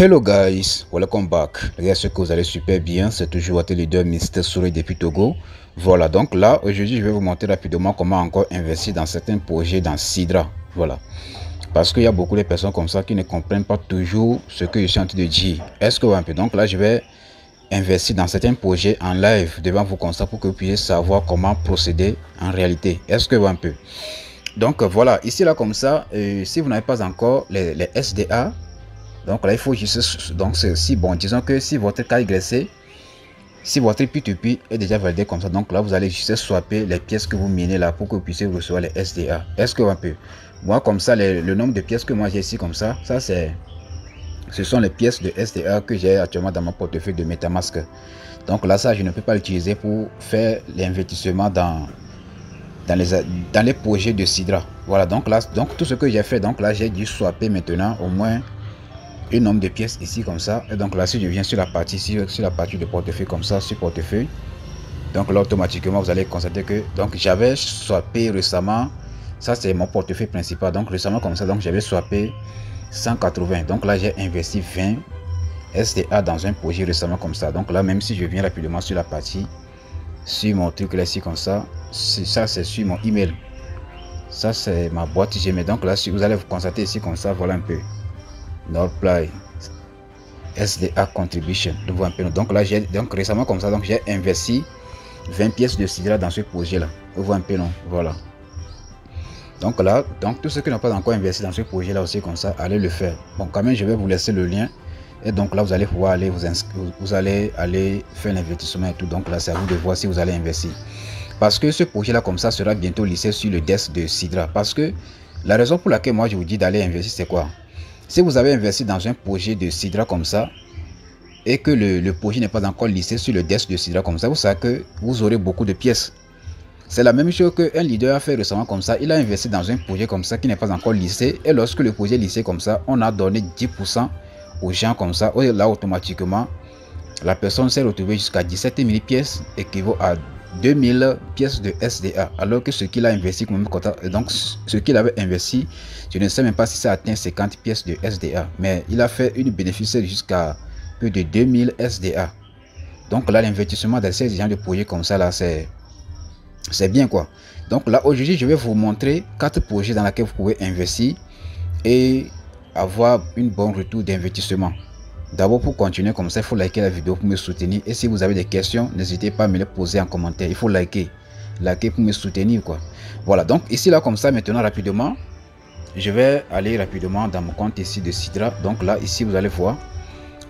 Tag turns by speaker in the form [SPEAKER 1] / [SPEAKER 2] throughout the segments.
[SPEAKER 1] Hello guys, welcome back. J'espère que vous allez super bien. C'est toujours votre leader Mr Souris depuis Togo. Voilà, donc là aujourd'hui je vais vous montrer rapidement comment encore investir dans certains projets dans Sidra. Voilà, parce qu'il y a beaucoup de personnes comme ça qui ne comprennent pas toujours ce que je suis en train de dire. Est-ce que un peu, donc là je vais investir dans certains projets en live devant vous comme ça pour que vous puissiez savoir comment procéder en réalité. Est-ce que un peu, donc voilà, ici là comme ça, si vous n'avez pas encore les SDA. Donc là, il faut juste, donc c'est aussi bon, disons que si votre KYC, si votre P2P est déjà validé comme ça, donc là, vous allez juste swapper les pièces que vous minez là pour que vous puissiez recevoir les SDA. Est-ce que un peu, moi comme ça, le nombre de pièces que moi j'ai ici comme ça, ce sont les pièces de SDA que j'ai actuellement dans mon portefeuille de MetaMask. Donc là, ça, je ne peux pas l'utiliser pour faire l'investissement dans les projets de Sidra. Voilà, donc là, donc tout ce que j'ai fait, donc là, j'ai dû swapper maintenant au moins un nombre de pièces ici comme ça. Et donc là, si je viens sur la partie de portefeuille comme ça, sur portefeuille, donc là automatiquement vous allez constater que donc j'avais swappé récemment, ça c'est mon portefeuille principal, donc récemment comme ça, donc j'avais swappé 180, donc là j'ai investi 20 SDA dans un projet récemment comme ça. Donc là, même si je viens rapidement sur la partie, sur mon truc là ici comme ça, ça c'est sur mon email, ça c'est ma boîte Gmail. Donc là, si vous allez vous constater ici comme ça, voilà un peu Nordplay SDA contribution. Donc là j'ai donc récemment comme ça, donc j'ai investi 20 pièces de Sidra dans ce projet là. Vous voyez un peu, non? Voilà, donc là, donc tous ceux qui n'ont pas encore investi dans ce projet là aussi comme ça, allez le faire. Bon, quand même je vais vous laisser le lien et donc là vous allez pouvoir aller vous inscrire, vous allez aller faire l'investissement et tout. Donc là c'est à vous de voir si vous allez investir, parce que ce projet là comme ça sera bientôt listé sur le desk de Sidra. Parce que la raison pour laquelle moi je vous dis d'aller investir, c'est quoi? Si vous avez investi dans un projet de Sidra comme ça et que le projet n'est pas encore listé sur le desk de Sidra comme ça, vous savez que vous aurez beaucoup de pièces. C'est la même chose qu'un leader a fait récemment comme ça. Il a investi dans un projet comme ça qui n'est pas encore listé, et lorsque le projet est listé comme ça, on a donné 10% aux gens comme ça. Et là automatiquement la personne s'est retrouvée jusqu'à 17 000 pièces, équivaut à 2000 pièces de SDA, alors que ce qu'il a investi comme donc ce qu'il avait investi, je ne sais même pas si ça atteint 50 pièces de SDA, mais il a fait une bénéfice jusqu'à plus de 2000 SDA. Donc là, l'investissement dans ces gens de projets comme ça là, c'est bien quoi. Donc là aujourd'hui je vais vous montrer 4 projets dans lesquels vous pouvez investir et avoir une bonne retour d'investissement. D'abord, pour continuer comme ça, il faut liker la vidéo pour me soutenir. Et si vous avez des questions, n'hésitez pas à me les poser en commentaire. Il faut liker pour me soutenir quoi. Voilà, donc ici là comme ça, maintenant rapidement, je vais aller rapidement dans mon compte ici de Sidra. Donc là ici vous allez voir,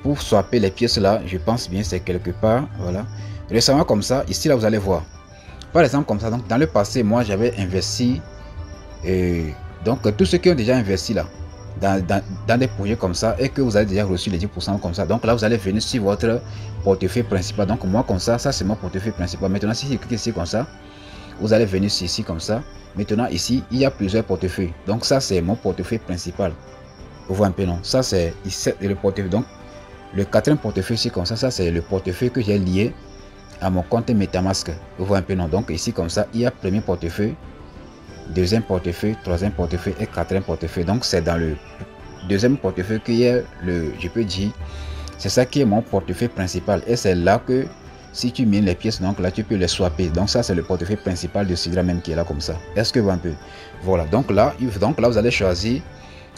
[SPEAKER 1] pour swapper les pièces là, je pense bien c'est quelque part. Voilà, récemment comme ça, ici là vous allez voir, par exemple comme ça. Donc dans le passé, moi j'avais investi, et donc tous ceux qui ont déjà investi là dans des projets comme ça et que vous avez déjà reçu les 10% comme ça, donc là vous allez venir sur votre portefeuille principal. Donc moi comme ça c'est mon portefeuille principal. Maintenant si je clique ici comme ça, vous allez venir ici comme ça. Maintenant ici il y a plusieurs portefeuilles, donc ça c'est mon portefeuille principal. Vous voyez un peu, non? Ça c'est le portefeuille, donc le quatrième portefeuille ici comme ça c'est le portefeuille que j'ai lié à mon compte MetaMask. Vous voyez un peu, non? Donc ici comme ça il y a premier portefeuille, deuxième portefeuille, troisième portefeuille et quatrième portefeuille. Donc c'est dans le deuxième portefeuille qui est je peux dire, c'est ça qui est mon portefeuille principal, et c'est là que si tu mines les pièces, donc là tu peux les swapper. Donc ça c'est le portefeuille principal de Sidra même qui est là comme ça. Est-ce que vous un peu, voilà, donc là vous allez choisir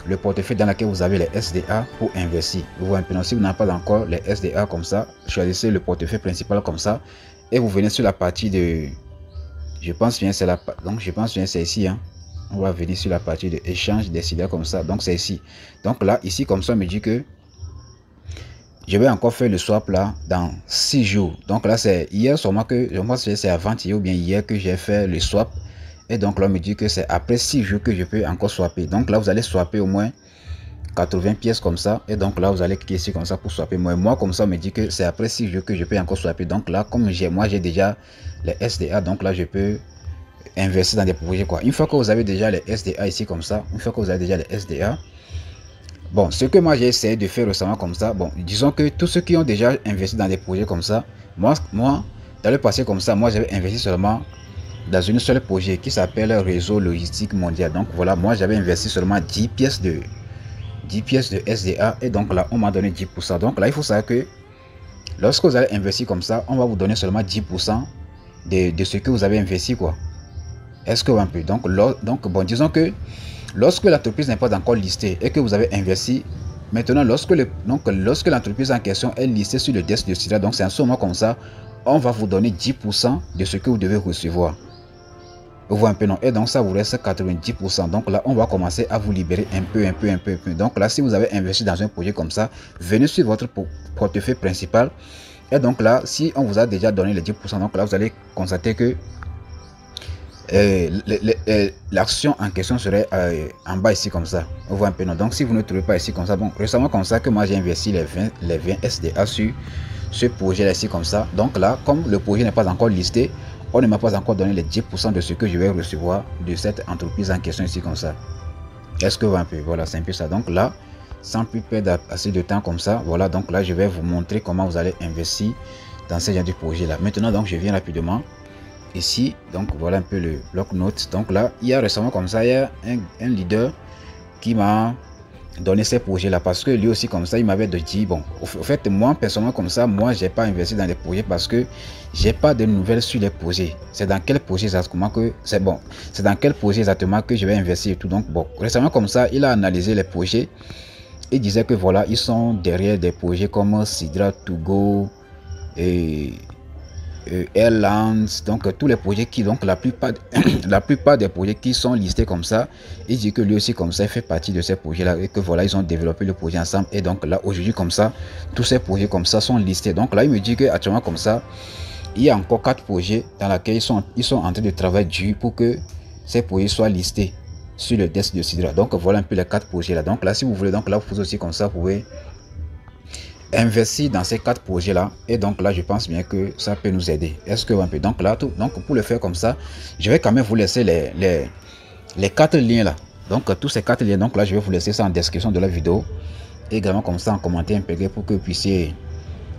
[SPEAKER 1] le portefeuille dans lequel vous avez les SDA pour investir. Vous voyez un peu, si vous n'avez pas encore les SDA comme ça, choisissez le portefeuille principal comme ça et vous venez sur la partie de, je pense bien c'est donc je pense bien c'est ici, hein. On va venir sur la partie de échange des Sidra comme ça, donc c'est ici. Donc là ici comme ça on me dit que je vais encore faire le swap là dans 6 jours. Donc là c'est hier seulement que je pense que c'est avant-hier ou bien hier que j'ai fait le swap, et donc là on me dit que c'est après 6 jours que je peux encore swapper. Donc là vous allez swapper au moins 80 pièces comme ça, et donc là vous allez cliquer ici comme ça pour swapper. Moi comme ça on me dit que c'est après 6 jours que je peux encore swapper. Donc là comme moi j'ai déjà les SDA, donc là je peux investir dans des projets quoi. Une fois que vous avez déjà les SDA ici comme ça, bon, ce que moi j'ai essayé de faire récemment comme ça, bon, disons que tous ceux qui ont déjà investi dans des projets comme ça, moi dans le passé comme ça, moi j'avais investi seulement dans une seule projet qui s'appelle Réseau Logistique Mondial. Donc voilà, moi j'avais investi seulement 10 pièces 10 pièces de SDA et donc là on m'a donné 10%. Donc là il faut savoir que lorsque vous allez investir comme ça, on va vous donner seulement 10% de ce que vous avez investi quoi. Est-ce que un peu donc bon, disons que lorsque l'entreprise n'est pas encore listée et que vous avez investi, maintenant lorsque l'entreprise en question est listée sur le desk de Sidra, donc c'est un moment comme ça, on va vous donner 10% de ce que vous devez recevoir. Vous voyez un peu non? Et donc ça vous reste 90%. Donc là on va commencer à vous libérer un peu. Donc là si vous avez investi dans un projet comme ça, venez sur votre portefeuille principal. Et donc là si on vous a déjà donné les 10%, donc là vous allez constater que l'action en question serait en bas ici comme ça. Vous voyez un peu non? Donc si vous ne trouvez pas ici comme ça, bon récemment comme ça que moi j'ai investi les 20 SDA sur ce projet là ici comme ça. Donc là comme le projet n'est pas encore listé, on ne m'a pas encore donné les 10% de ce que je vais recevoir de cette entreprise en question ici comme ça. Est-ce que vous un peu? Voilà, c'est un peu ça. Donc là, sans plus perdre assez de temps comme ça, voilà, donc là, je vais vous montrer comment vous allez investir dans ce genre de projet là. Maintenant, donc, je viens rapidement ici. Donc, voilà un peu le bloc-notes. Donc là, il y a récemment comme ça, il y a un leader qui m'a donner ces projets là parce que lui aussi comme ça il m'avait dit bon au fait moi personnellement comme ça moi j'ai pas investi dans les projets parce que j'ai pas de nouvelles sur les projets. C'est dans quel projet exactement que c'est bon, c'est dans quel projet exactement que je vais investir et tout. Donc bon récemment comme ça il a analysé les projets et disait que voilà ils sont derrière des projets comme Sidra, Togo et Airlines, donc tous les projets qui, donc la plupart des projets qui sont listés comme ça, il dit que lui aussi comme ça il fait partie de ces projets là et que voilà ils ont développé le projet ensemble. Et donc là aujourd'hui comme ça tous ces projets comme ça sont listés. Donc là il me dit que actuellement comme ça il y a encore 4 projets dans lesquels ils sont en train de travailler dur pour que ces projets soient listés sur le desk de Sidra. Donc voilà un peu les 4 projets là. Donc là si vous voulez, donc là vous pouvez aussi comme ça, vous pouvez investir dans ces 4 projets là et donc là je pense bien que ça peut nous aider. Est-ce que un peu donc là donc pour le faire comme ça je vais quand même vous laisser les 4 liens là. Donc tous ces 4 liens, donc là je vais vous laisser ça en description de la vidéo et également comme ça en commentaire intégré pour que vous puissiez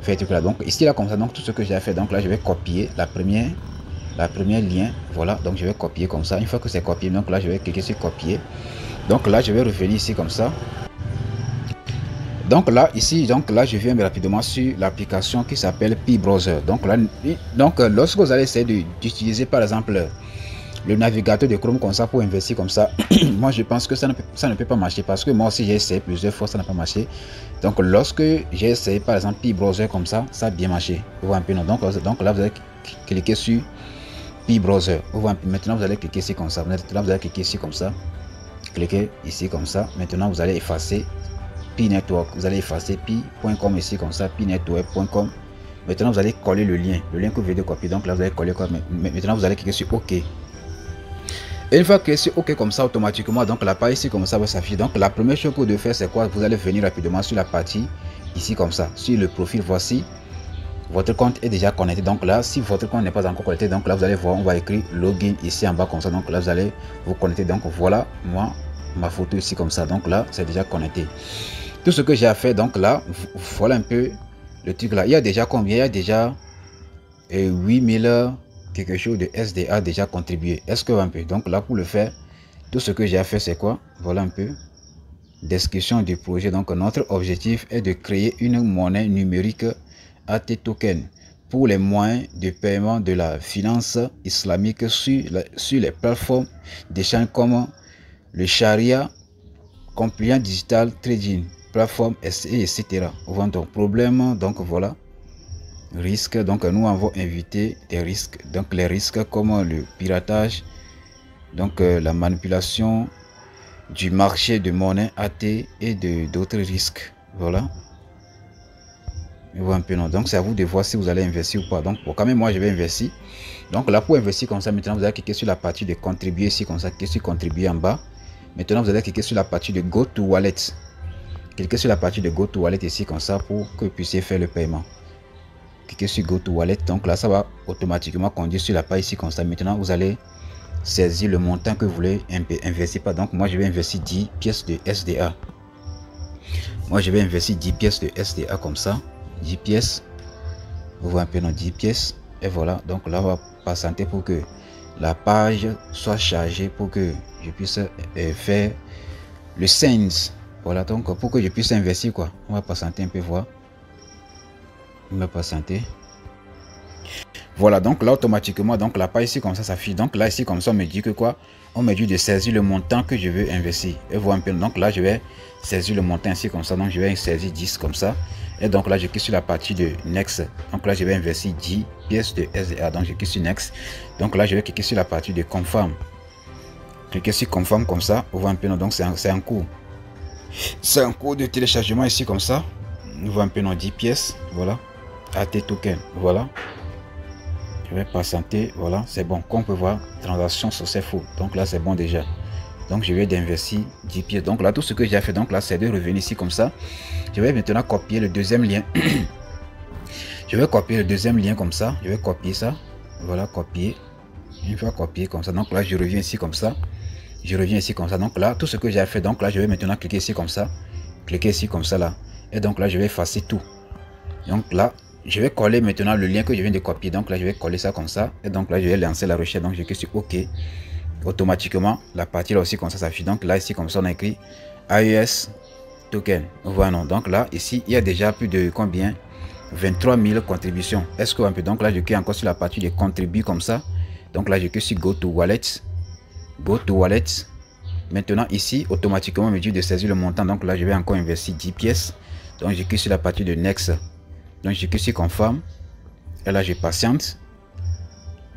[SPEAKER 1] faire tout là. Donc ici là comme ça, donc tout ce que j'ai fait, donc là je vais copier la première lien. Voilà, donc je vais copier comme ça. Une fois que c'est copié, donc là je vais cliquer sur copier. Donc là je vais revenir ici comme ça. Donc là ici donc là je viens rapidement sur l'application qui s'appelle Pi Browser. Donc là lorsque vous allez essayer d'utiliser par exemple le navigateur de Chrome comme ça pour investir comme ça, moi je pense que ça ne peut pas marcher parce que moi aussi j'ai essayé plusieurs fois, ça n'a pas marché. Donc lorsque j'ai essayé par exemple Pi Browser comme ça a bien marché. Vous voyez un peu non? Donc là vous allez cliquer sur Pi Browser. Vous voyez un peu, maintenant vous allez cliquer ici comme ça. Maintenant vous allez cliquer ici comme ça. Cliquez ici comme ça. Maintenant vous allez effacer Pi Network, vous allez effacer pi.com ici comme ça, pinetwork.com. Maintenant vous allez coller le lien que vous venez de copier. Donc là vous allez coller quoi. Maintenant vous allez cliquer sur OK. Et une fois que c'est OK comme ça, automatiquement donc la page ici comme ça va s'afficher. Donc la première chose que vous devez faire c'est quoi? Vous allez venir rapidement sur la partie ici comme ça, sur le profil. Voici votre compte est déjà connecté. Donc là si votre compte n'est pas encore connecté, donc là vous allez voir on va écrire login ici en bas comme ça. Donc là vous allez vous connecter. Donc voilà moi ma photo ici comme ça. Donc là c'est déjà connecté. Tout ce que j'ai à faire, donc là, voilà un peu le truc là. Il y a déjà combien? Il y a déjà 8000 quelque chose de SDA déjà contribué. Est-ce que un peu? Donc là, pour le faire, tout ce que j'ai à faire, c'est quoi? Voilà un peu. Description du projet. Donc notre objectif est de créer une monnaie numérique AT token pour les moyens de paiement de la finance islamique sur les plateformes d'échange comme le Sharia, Compliant Digital Trading, plateforme etc. Donc problème, donc voilà, risque, donc nous avons invité des risques, donc les risques comme le piratage, donc la manipulation du marché de monnaie AT et d'autres risques. Voilà, un peu non. Donc c'est à vous de voir si vous allez investir ou pas. Donc pour quand même moi je vais investir. Donc là pour investir comme ça, maintenant vous allez cliquer sur la partie de contribuer ici comme ça, cliquez sur contribuer en bas. Maintenant vous allez cliquer sur la partie de Go to Wallet. Cliquez sur la partie de Go to Wallet ici comme ça pour que vous puissiez faire le paiement. Cliquez sur Go to Wallet. Donc là ça va automatiquement conduire sur la page ici comme ça. Maintenant vous allez saisir le montant que vous voulez investir. Donc moi je vais investir 10 pièces de SDA. Moi je vais investir 10 pièces de SDA comme ça. 10 pièces. Vous voyez un peu dans 10 pièces. Et voilà. Donc là on va patienter pour que la page soit chargée pour que je puisse faire le send. Voilà, donc pour que je puisse investir quoi. On va patienter un peu voir. On va patienter. Voilà, donc là automatiquement, donc la page ici comme ça s'affiche. Donc là ici comme ça on me dit que quoi, on me dit de saisir le montant que je veux investir. Et voir un peu, donc là je vais saisir le montant ici comme ça. Donc je vais saisir 10 comme ça. Et donc là je clique sur la partie de Next. Donc là je vais investir 10 pièces de SDA. Donc je clique sur Next. Donc là je vais cliquer sur la partie de Confirm. Cliquez sur Confirm comme ça. On voit un peu, donc c'est un cours. C'est un cours de téléchargement ici comme ça. On voit un peu, 10 pièces. Voilà. AT token. Voilà. Je vais patienter, voilà, c'est bon. Comme on peut voir, transaction successful. Donc là, c'est bon déjà. Donc je vais d'investir 10 pièces. Donc là, tout ce que j'ai fait, donc là, c'est de revenir ici comme ça. Je vais maintenant copier le deuxième lien. Je vais copier le deuxième lien comme ça. Je vais copier ça. Voilà, copier. Une fois copié comme ça. Donc là, je reviens ici comme ça. Je reviens ici comme ça. Donc là, tout ce que j'ai fait, donc là, je vais maintenant cliquer ici comme ça. Cliquer ici comme ça là. Et donc là, je vais effacer tout. Donc là, je vais coller maintenant le lien que je viens de copier. Donc là, je vais coller ça comme ça. Et donc là, je vais lancer la recherche. Donc je clique sur OK. Automatiquement, la partie là aussi comme ça s'affiche. Donc là, ici comme ça, on a écrit AES token. Voilà, non. Donc là, ici, il y a déjà plus de combien? 23 000 contributions. Est-ce qu'on peut? Donc là, je clique encore sur la partie de contribuer comme ça. Donc là, je clique sur Go to Wallet. Go to Wallet. Maintenant, ici, automatiquement, on me dit de saisir le montant. Donc là, je vais encore investir 10 pièces. Donc je clique sur la partie de Next. Donc je clique sur Confirm. Et là je patiente.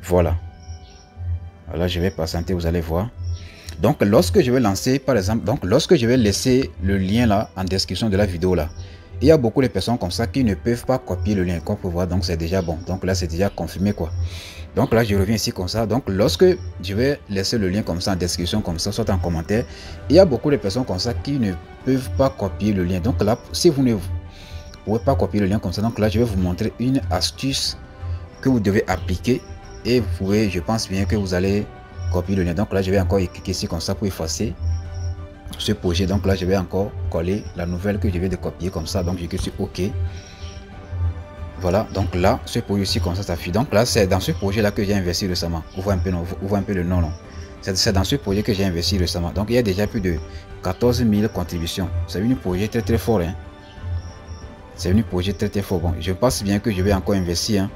[SPEAKER 1] Voilà. Là je vais patienter, vous allez voir. Donc lorsque je vais lancer par exemple, donc lorsque je vais laisser le lien là en description de la vidéo là, il y a beaucoup de personnes comme ça qui ne peuvent pas copier le lien. Comme vous pouvez voir, donc c'est déjà bon. Donc là c'est déjà confirmé quoi. Donc là je reviens ici comme ça. Donc lorsque je vais laisser le lien comme ça en description comme ça, soit en commentaire, il y a beaucoup de personnes comme ça qui ne peuvent pas copier le lien. Donc là si vous ne pouvez pas copier le lien comme ça, donc là je vais vous montrer une astuce que vous devez appliquer et vous pouvez, je pense bien que vous allez copier le lien. Donc là je vais encore cliquer ici comme ça pour effacer ce projet. Donc là je vais encore coller la nouvelle que je vais de copier comme ça. Donc je clique sur OK. Voilà, donc là ce projet ici comme ça s'affiche. Donc là c'est dans ce projet là que j'ai investi récemment. Vous voyez un peu, vous voyez un peu le nom, non? C'est dans ce projet que j'ai investi récemment. Donc il y a déjà plus de 14 000 contributions. C'est un projet très fort, hein. C'est un projet très fort. Bon, je pense bien que je vais encore investir. Hein.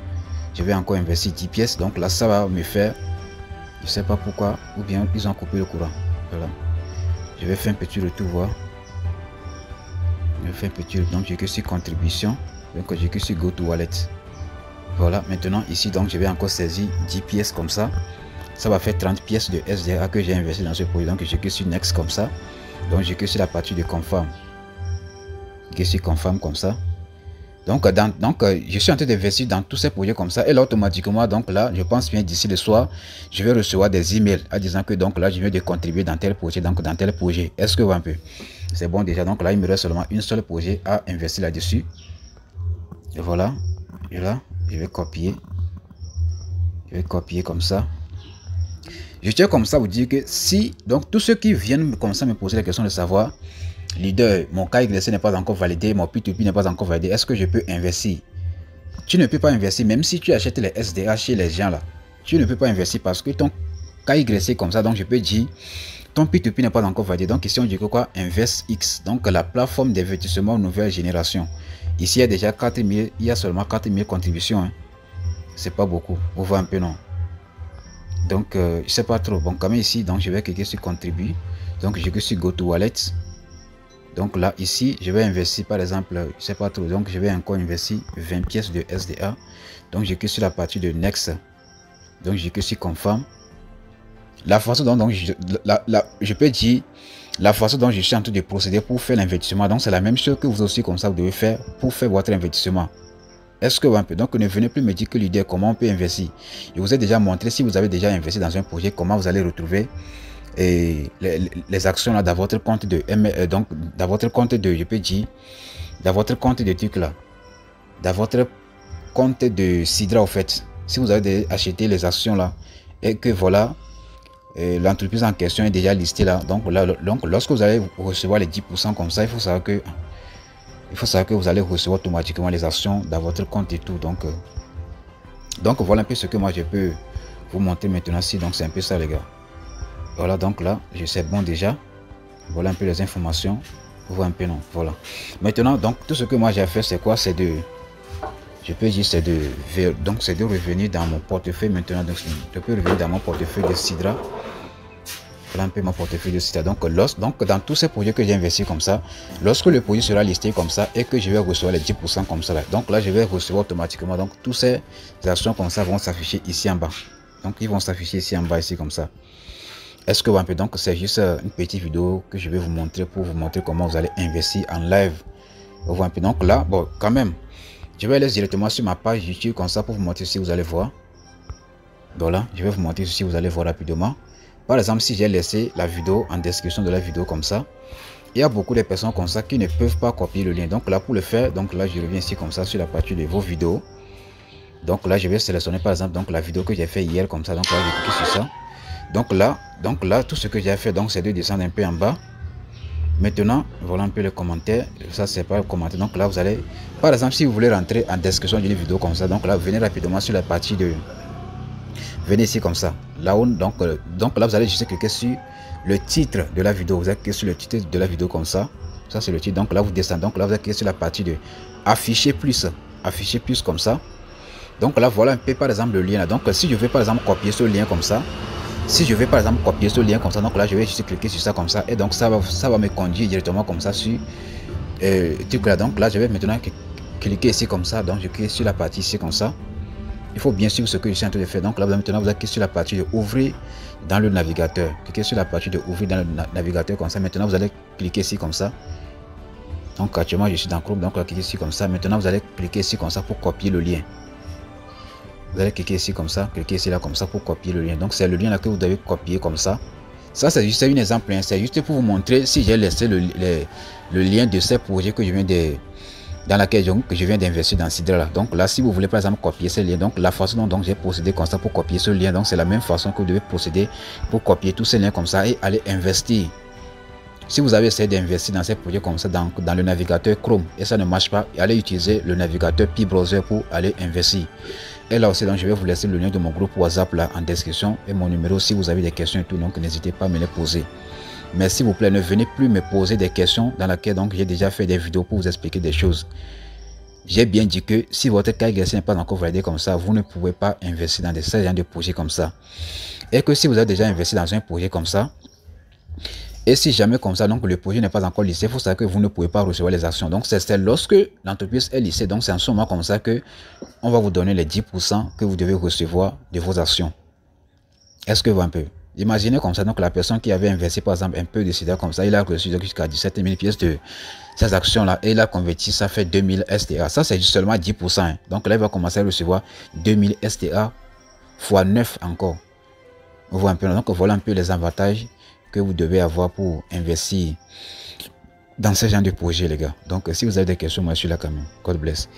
[SPEAKER 1] Je vais encore investir 10 pièces. Donc là, ça va me faire. Je sais pas pourquoi. Ou bien ils ont coupé le courant. Voilà. Je vais faire un petit retour. Voir. Je vais faire un petit retour. Donc je clique sur contribution. Donc je clique sur Go to Wallet. Voilà. Maintenant ici, donc je vais encore saisir 10 pièces comme ça. Ça va faire 30 pièces de SDA que j'ai investi dans ce projet. Donc je clique sur Next comme ça. Donc je clique sur la partie de Confirm. Je clique sur Confirm comme ça. Donc, je suis en train d'investir dans tous ces projets comme ça. Et là, automatiquement, donc là, je pense bien d'ici le soir, je vais recevoir des emails en disant que donc là, je viens de contribuer dans tel projet, donc dans tel projet. Est-ce que vous un peu? C'est bon déjà. Donc là, il me reste seulement une seule projet à investir là-dessus. Et voilà. Et là, je vais copier. Je vais copier comme ça. Je tiens comme ça vous dire que si, donc tous ceux qui viennent comme ça me poser la question de savoir, leader, mon KYC n'est pas encore validé, mon P2P n'est pas encore validé, est-ce que je peux investir? Tu ne peux pas investir, même si tu achètes les SDA chez les gens là. Tu ne peux pas investir parce que ton KYC comme ça, donc je peux dire, ton P2P n'est pas encore validé. Donc ici on dit que quoi? InvestX, donc la plateforme d'investissement nouvelle génération. Ici il y a déjà 4000, il y a seulement 4000 contributions. Hein. C'est pas beaucoup, on voit un peu non. Donc je sais pas trop. Bon, quand même ici, donc je vais cliquer sur contribuer. Donc je clique sur Go to Wallet. Donc là, ici, je vais investir par exemple, je sais pas trop, donc je vais encore investir 20 pièces de SDA. Donc je clique sur la partie de Next. Donc je clique sur Confirm. La façon dont je peux dire, la façon dont je suis en train de procéder pour faire l'investissement, donc c'est la même chose que vous aussi comme ça vous devez faire pour faire votre investissement. Est-ce que un peu, donc ne venez plus me dire que l'idée comment on peut investir. Je vous ai déjà montré si vous avez déjà investi dans un projet, comment vous allez retrouver et les actions là dans votre compte de donc dans votre compte de, je peux dire, dans votre compte de trucs là, dans votre compte de Sidra au fait, si vous avez acheté les actions là et que voilà l'entreprise en question est déjà listée là, donc lorsque vous allez recevoir les 10% comme ça, il faut savoir que vous allez recevoir automatiquement les actions dans votre compte et tout. Donc voilà un peu ce que moi je peux vous montrer maintenant ici. Donc c'est un peu ça les gars. Voilà, donc là je sais bon déjà. Voilà un peu les informations. Vous voyez un peu, non? Voilà. Maintenant, donc, tout ce que moi j'ai fait, c'est quoi? C'est de... Je peux dire, c'est de revenir dans mon portefeuille maintenant. Donc, je peux revenir dans mon portefeuille de Sidra. Voilà un peu mon portefeuille de Sidra. Donc, dans tous ces projets que j'ai investis comme ça, lorsque le projet sera listé comme ça et que je vais recevoir les 10% comme ça, là, donc là, je vais recevoir automatiquement. Donc, toutes ces actions comme ça vont s'afficher ici en bas. Donc, ils vont s'afficher ici en bas, ici comme ça. Est-ce que vous avez, donc, c'est juste une petite vidéo que je vais vous montrer pour vous montrer comment vous allez investir en live. Vous voyez un peu. Donc là, bon, quand même. Je vais aller directement sur ma page YouTube comme ça pour vous montrer si vous allez voir. Voilà, je vais vous montrer si vous allez voir rapidement. Par exemple, si j'ai laissé la vidéo en description de la vidéo comme ça, il y a beaucoup de personnes comme ça qui ne peuvent pas copier le lien. Donc là, pour le faire, donc là, je reviens ici comme ça sur la partie de vos vidéos. Donc là, je vais sélectionner par exemple donc la vidéo que j'ai fait hier comme ça. Donc là, je clique sur ça. Donc là, tout ce que j'ai fait, donc c'est de descendre un peu en bas. Maintenant, voilà un peu les commentaires. Ça, c'est pas le commentaire. Donc là, vous allez, par exemple, si vous voulez rentrer en description d'une vidéo comme ça, donc là, venez rapidement sur la partie de... Venez ici comme ça. Là où, donc là, vous allez juste cliquer sur le titre de la vidéo. Vous allez cliquer sur le titre de la vidéo comme ça. Ça, c'est le titre. Donc là, vous descendez. Donc là, vous allez cliquer sur la partie de afficher plus. Afficher plus comme ça. Donc là, voilà un peu, par exemple, le lien là. Donc, si je veux, par exemple, copier ce lien comme ça, si je vais par exemple copier ce lien comme ça, donc là je vais juste cliquer sur ça comme ça et donc ça va me conduire directement comme ça sur truc là. Donc là je vais maintenant cliquer ici comme ça, donc je clique sur la partie ici comme ça. Il faut bien suivre ce que je suis en train de faire. Donc là maintenant vous allez cliquer sur la partie de ouvrir dans le navigateur. Cliquez sur la partie de ouvrir dans le navigateur comme ça. Maintenant vous allez cliquer ici comme ça. Donc actuellement je suis dans Chrome, donc là cliquez ici comme ça. Maintenant vous allez cliquer ici comme ça pour copier le lien. Vous allez cliquer ici comme ça, cliquer ici là comme ça pour copier le lien. Donc c'est le lien là que vous devez copier comme ça. Ça c'est juste un exemple, hein. C'est juste pour vous montrer si j'ai laissé le lien de ces projets que je viens de dans laquelle je viens d'investir dans Sidra là. Donc là si vous voulez par exemple copier ce lien, donc la façon dont j'ai procédé comme ça pour copier ce lien, donc c'est la même façon que vous devez procéder pour copier tous ces liens comme ça et aller investir. Si vous avez essayé d'investir dans ces projets comme ça dans le navigateur Chrome et ça ne marche pas, allez utiliser le navigateur Pi-Browser pour aller investir. Et là aussi, donc, je vais vous laisser le lien de mon groupe WhatsApp là en description et mon numéro si vous avez des questions et tout, donc n'hésitez pas à me les poser. Mais s'il vous plaît, ne venez plus me poser des questions dans lesquelles donc j'ai déjà fait des vidéos pour vous expliquer des choses. J'ai bien dit que si votre KYC n'est pas encore validé comme ça, vous ne pouvez pas investir dans ces genres de projets comme ça. Et que si vous avez déjà investi dans un projet comme ça, et si jamais comme ça, donc le projet n'est pas encore listé, il faut savoir que vous ne pouvez pas recevoir les actions. Donc c'est lorsque l'entreprise est listée, donc c'est en ce moment comme ça que on va vous donner les 10% que vous devez recevoir de vos actions. Est-ce que vous un peu? Imaginez comme ça, donc la personne qui avait investi par exemple un peu de Sidra comme ça, il a reçu jusqu'à 17 000 pièces de ces actions-là et il a converti, ça fait 2000 STA. Ça c'est seulement 10%. Hein. Donc là, il va commencer à recevoir 2000 STA fois 9 encore. Vous voyez un peu, donc voilà un peu les avantages que vous devez avoir pour investir dans ce genre de projet les gars. Donc si vous avez des questions, moi je suis là quand même. God bless.